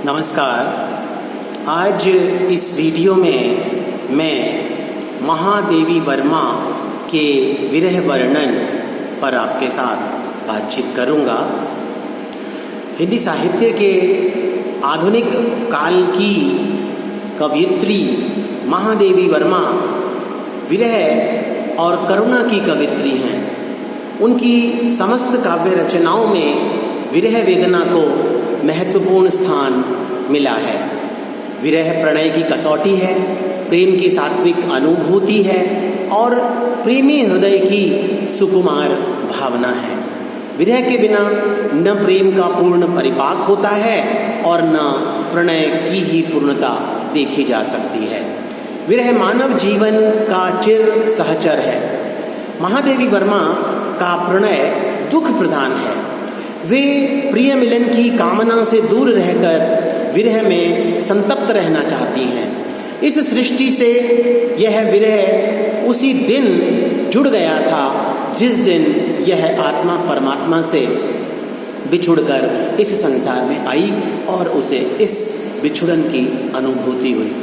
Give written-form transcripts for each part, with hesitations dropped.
नमस्कार। आज इस वीडियो में मैं महादेवी वर्मा के विरह वर्णन पर आपके साथ बातचीत करूंगा। हिंदी साहित्य के आधुनिक काल की कवयित्री महादेवी वर्मा विरह और करुणा की कवयित्री हैं। उनकी समस्त काव्य रचनाओं में विरह वेदना को महत्वपूर्ण स्थान मिला है। विरह प्रणय की कसौटी है, प्रेम की सात्विक अनुभूति है और प्रेमी हृदय की सुकुमार भावना है। विरह के बिना न प्रेम का पूर्ण परिपाक होता है और न प्रणय की ही पूर्णता देखी जा सकती है। विरह मानव जीवन का चिर सहचर है। महादेवी वर्मा का प्रणय दुख प्रधान है। वे प्रिय मिलन की कामना से दूर रहकर विरह में संतप्त रहना चाहती हैं। इस सृष्टि से यह विरह उसी दिन जुड़ गया था जिस दिन यह आत्मा परमात्मा से बिछुड़कर इस संसार में आई और उसे इस बिछुड़न की अनुभूति हुई।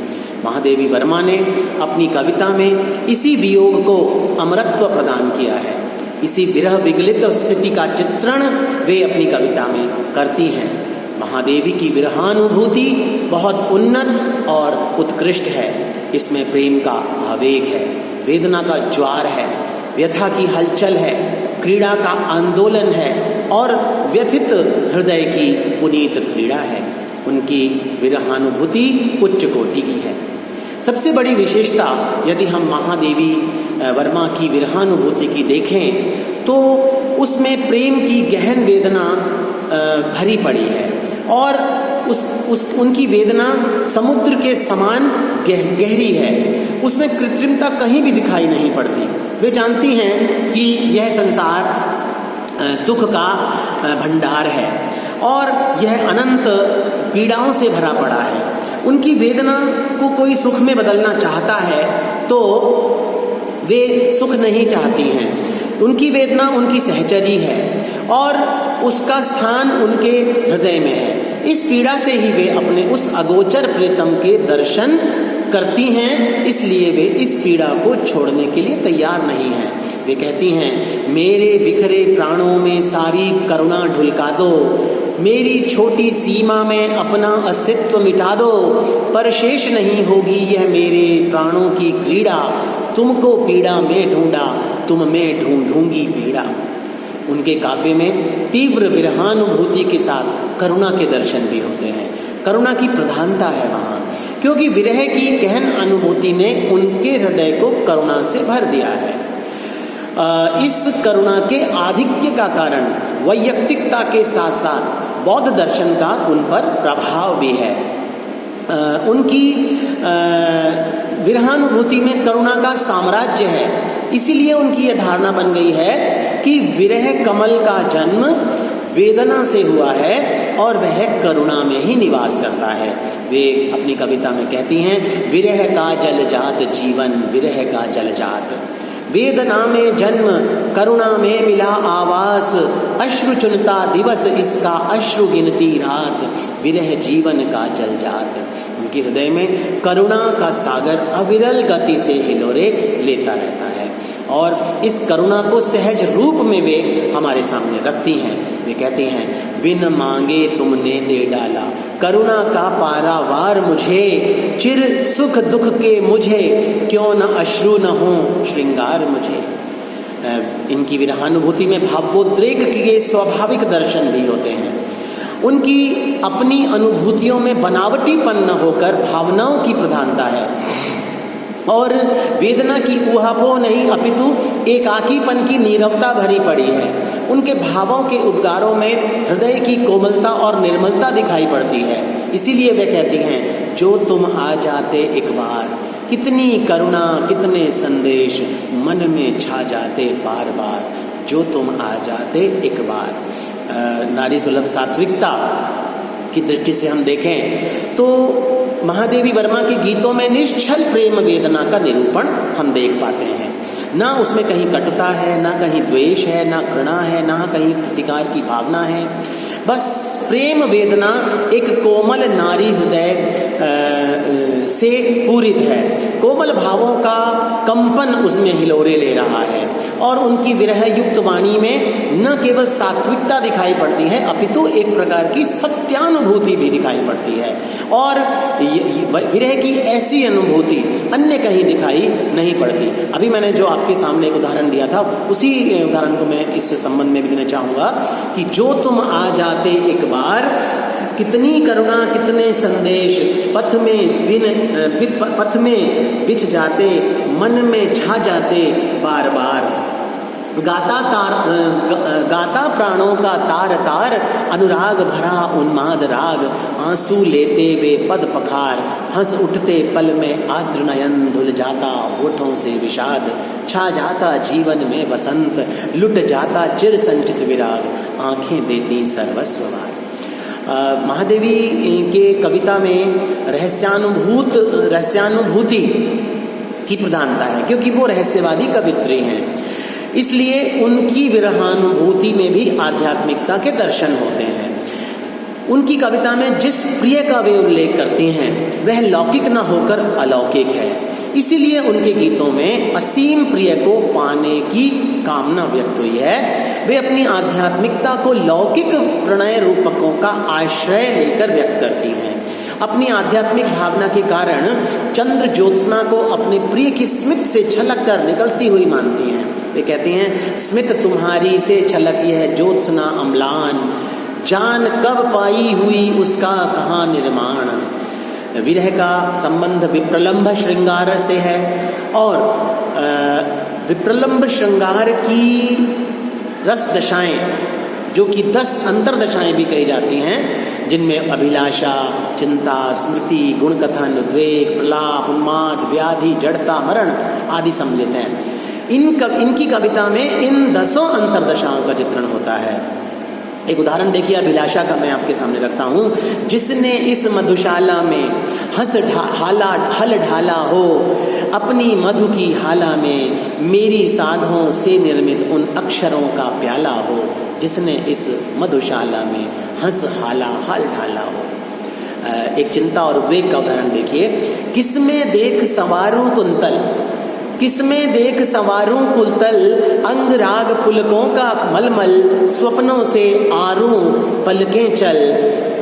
महादेवी वर्मा ने अपनी कविता में इसी वियोग को अमरत्व प्रदान किया है। इसी विरह विगलित स्थिति का चित्रण वे अपनी कविता में करती हैं। महादेवी की विरहानुभूति बहुत उन्नत और उत्कृष्ट है। इसमें प्रेम का आवेग है, वेदना का ज्वार है, व्यथा की हलचल है, क्रीड़ा का आंदोलन है और व्यथित हृदय की पुनीत क्रीड़ा है। उनकी विरहानुभूति उच्च कोटि की है। सबसे बड़ी विशेषता यदि हम महादेवी वर्मा की विरहानुभूति की देखें तो उसमें प्रेम की गहन वेदना भरी पड़ी है और उनकी वेदना समुद्र के समान गहरी है। उसमें कृत्रिमता कहीं भी दिखाई नहीं पड़ती। वे जानती हैं कि यह संसार दुख का भंडार है और यह अनंत पीड़ाओं से भरा पड़ा है। उनकी वेदना को कोई सुख में बदलना चाहता है तो वे सुख नहीं चाहती हैं। उनकी वेदना उनकी सहचरी है और उसका स्थान उनके हृदय में है। इस पीड़ा से ही वे अपने उस अगोचर प्रीतम के दर्शन करती हैं, इसलिए वे इस पीड़ा को छोड़ने के लिए तैयार नहीं हैं। वे कहती हैं, मेरे बिखरे प्राणों में सारी करुणा ढुलका दो, मेरी छोटी सीमा में अपना अस्तित्व मिटा दो, पर शेष नहीं होगी यह मेरे प्राणों की क्रीड़ा। तुमको पीड़ा में ढूंढा, तुम में ढूंढूंगी पीड़ा। उनके काव्य में तीव्र विरहानुभूति के साथ करुणा के दर्शन भी होते हैं। करुणा की प्रधानता है वहाँ, क्योंकि विरह की गहन अनुभूति ने उनके हृदय को करुणा से भर दिया है। इस करुणा के आधिक्य का कारण वैयक्तिकता के साथ साथ बौद्ध दर्शन का उन पर प्रभाव भी है। उनकी विरहानुभूति में करुणा का साम्राज्य है। इसीलिए उनकी यह धारणा बन गई है कि विरह कमल का जन्म वेदना से हुआ है और वह करुणा में ही निवास करता है। वे अपनी कविता में कहती हैं, विरह का जलजात जीवन, विरह का जलजात, वेदना में जन्म, करुणा में मिला आवास, अश्रु चुनता दिवस, इसका अश्रु गिनती रात, विरह जीवन का जलजात। उनके हृदय में करुणा का सागर अविरल गति से हिलोरे लेता रहता है और इस करुणा को सहज रूप में वे हमारे सामने रखती हैं। वे कहती हैं, बिन मांगे तुमने दे डाला करुणा का पारावार मुझे, चिर सुख दुख के मुझे, क्यों न अश्रु न हो श्रृंगार मुझे। इनकी विरहानुभूति में भावोद्रेक के स्वाभाविक दर्शन भी होते हैं। उनकी अपनी अनुभूतियों में बनावटीपन न होकर भावनाओं की प्रधानता है और वेदना की ऊहापोह नहीं अपितु एकाकीपन की नीरवता भरी पड़ी है। उनके भावों के उद्गारों में हृदय की कोमलता और निर्मलता दिखाई पड़ती है। इसीलिए वे कहती हैं, जो तुम आ जाते एक बार, कितनी करुणा कितने संदेश मन में छा जाते बार बार, जो तुम आ जाते एक बार। नारी सुलभ सात्विकता की दृष्टि से हम देखें तो महादेवी वर्मा के गीतों में निश्चल प्रेम वेदना का निरूपण हम देख पाते हैं। ना उसमें कहीं कटुता है, ना कहीं द्वेष है, ना घृणा है, ना कहीं प्रतिकार की भावना है। बस प्रेम वेदना एक कोमल नारी हृदय से पूरित है। कोमल भावों का कंपन उसमें हिलोरे ले रहा है और उनकी विरह युक्त वाणी में न केवल सात्विकता दिखाई पड़ती है अपितु एक प्रकार की सत्यानुभूति भी दिखाई पड़ती है। और विरह की ऐसी अनुभूति अन्य कहीं दिखाई नहीं पड़ती। अभी मैंने जो आपके सामने एक उदाहरण दिया था, उसी उदाहरण को मैं इस संबंध में भी देना चाहूँगा कि जो तुम आ जाते एक बार, कितनी करुणा कितने संदेश पथ में बिछ जाते, मन में छा जाते बार बार। गाता प्राणों का तार तार, अनुराग भरा उन्माद राग, आंसू लेते वे पद पखार, हंस उठते पल में आर्द्र नयन, धुल जाता होठों से विषाद, छा जाता जीवन में बसंत, लुट जाता चिर संचित विराग, आंखें देती सर्वस्ववार। महादेवी के कविता में रहस्यानुभूति की प्रधानता है, क्योंकि वो रहस्यवादी कवित्री हैं, इसलिए उनकी विरहानुभूति में भी आध्यात्मिकता के दर्शन होते हैं। उनकी कविता में जिस प्रिय का वे उल्लेख करती हैं वह लौकिक न होकर अलौकिक है, इसीलिए उनके गीतों में असीम प्रिय को पाने की कामना व्यक्त हुई है। वे अपनी आध्यात्मिकता को लौकिक प्रणय रूपकों का आश्रय लेकर व्यक्त करती हैं। अपनी आध्यात्मिक भावना के कारण चंद्र ज्योत्सना को अपने प्रिय की स्मित से छलक कर निकलती हुई मानती हैं। वे कहती हैं, स्मित तुम्हारी से छलक यह ज्योत्सना अम्लान, जान कब पाई हुई उसका कहाँ निर्माण। विरह का संबंध विप्रलंभ श्रृंगार से है और विप्रलंभ श्रृंगार की रस दशाएं, जो कि 10 अंतरदशाएं भी कही जाती हैं, जिनमें अभिलाषा, चिंता, स्मृति, गुणकथन, उद्वेग, प्रलाप, उन्माद, व्याधि, जड़ता, मरण आदि सम्मिलित हैं। इनकी कविता में इन 10 अंतरदशाओं का चित्रण होता है। एक उदाहरण देखिए अभिलाषा का, मैं आपके सामने रखता हूँ। जिसने इस मधुशाला में हल ढाला हो, अपनी मधु की हाला में मेरी साधों से निर्मित उन अक्षरों का प्याला हो। जिसने इस मधुशाला में हल ढाला हो। एक चिंता और उद्वेग का उदाहरण देखिए। किसमें देख संवारूं कुंतल, किसमें देख संवारूं कुलतल, अंग राग पुलकों का मलमल, स्वप्नों से आरूं पलकें चल,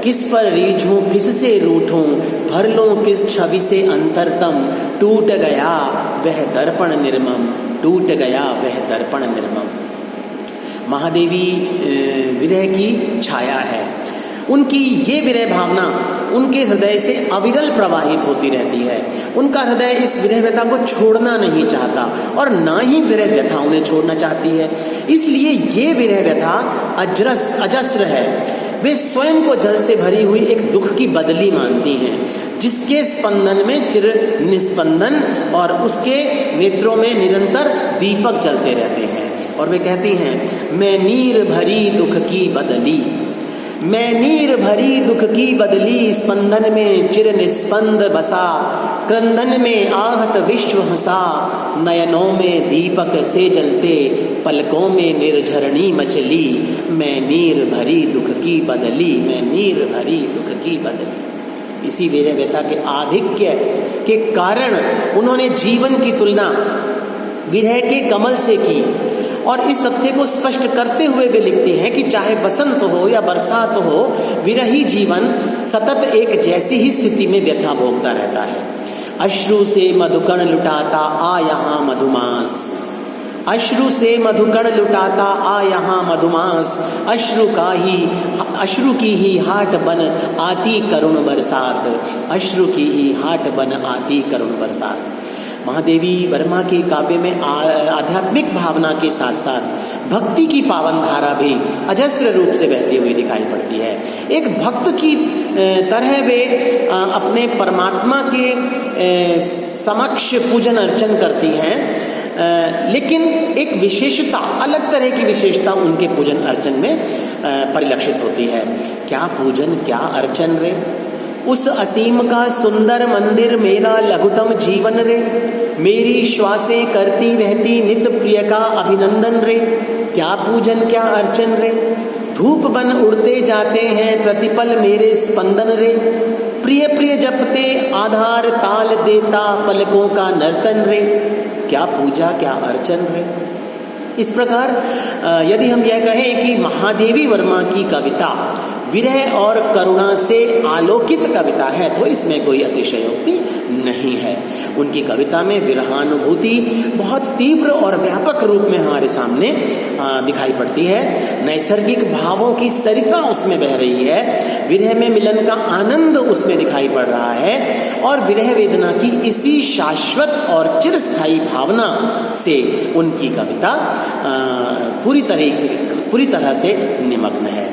किस पर रीझूं किससे रूठूं, भर लूं किस छवि से अंतरतम, टूट गया वह दर्पण निर्मम, टूट गया वह दर्पण निर्मम। महादेवी विरह की छाया है। उनकी ये विरह भावना उनके हृदय से अविरल प्रवाहित होती रहती है। उनका हृदय इस विरह व्यथा को छोड़ना नहीं चाहता और ना ही विरह व्यथा उन्हें छोड़ना चाहती है। इसलिए ये विरह व्यथा अजस्र है। वे स्वयं को जल से भरी हुई एक दुख की बदली मानती हैं, जिसके स्पंदन में चिर निस्पंदन और उसके नेत्रों में निरंतर दीपक जलते रहते हैं। और वे कहती हैं, मैं नीर भरी दुख की बदली, मैं नीर भरी दुख की बदली, स्पंदन में चिर निस्पंद बसा, क्रंदन में आहत विश्व हंसा, नयनों में दीपक से जलते, पलकों में निर्झरणी मचली, मैं नीर भरी दुख की बदली, मैं नीर भरी दुख की बदली। इसी विरह व्यथा के आधिक्य के कारण उन्होंने जीवन की तुलना विरह के कमल से की और इस तथ्य को स्पष्ट करते हुए वे लिखते हैं कि चाहे वसंत हो या बरसात हो, विरही जीवन सतत एक जैसी ही स्थिति में व्यथा भोगता रहता है। अश्रु से मधुकण लुटाता आ यहाँ मधुमास, अश्रु से मधुकण लुटाता आ यहाँ मधुमास, अश्रु की ही हाट बन आती करुण बरसात, अश्रु की ही हाट बन आती करुण बरसात। महादेवी वर्मा के काव्य में आध्यात्मिक भावना के साथ साथ भक्ति की पावन धारा भी अजस्र रूप से बहती हुई दिखाई पड़ती है। एक भक्त की तरह वे अपने परमात्मा के समक्ष पूजन अर्चन करती हैं, लेकिन एक विशेषता, अलग तरह की विशेषता उनके पूजन अर्चन में परिलक्षित होती है। क्या पूजन क्या अर्चन रे, उस असीम का सुंदर मंदिर मेरा लघुतम जीवन रे, मेरी श्वासें करती रहती नित प्रिय का अभिनंदन रे। क्या पूजन क्या अर्चन रे, धूप बन उड़ते जाते हैं प्रतिपल मेरे स्पंदन रे, प्रिय प्रिय जपते आधार ताल देता पलकों का नर्तन रे, क्या पूजा क्या अर्चन रे। इस प्रकार यदि हम यह कहें कि महादेवी वर्मा की कविता विरह और करुणा से आलोकित कविता है तो इसमें कोई अतिशयोक्ति नहीं है। उनकी कविता में विरहानुभूति बहुत तीव्र और व्यापक रूप में हमारे सामने दिखाई पड़ती है। नैसर्गिक भावों की सरिता उसमें बह रही है, विरह में मिलन का आनंद उसमें दिखाई पड़ रहा है और विरह वेदना की इसी शाश्वत और चिरस्थायी भावना से उनकी कविता पूरी तरह से निमग्न है।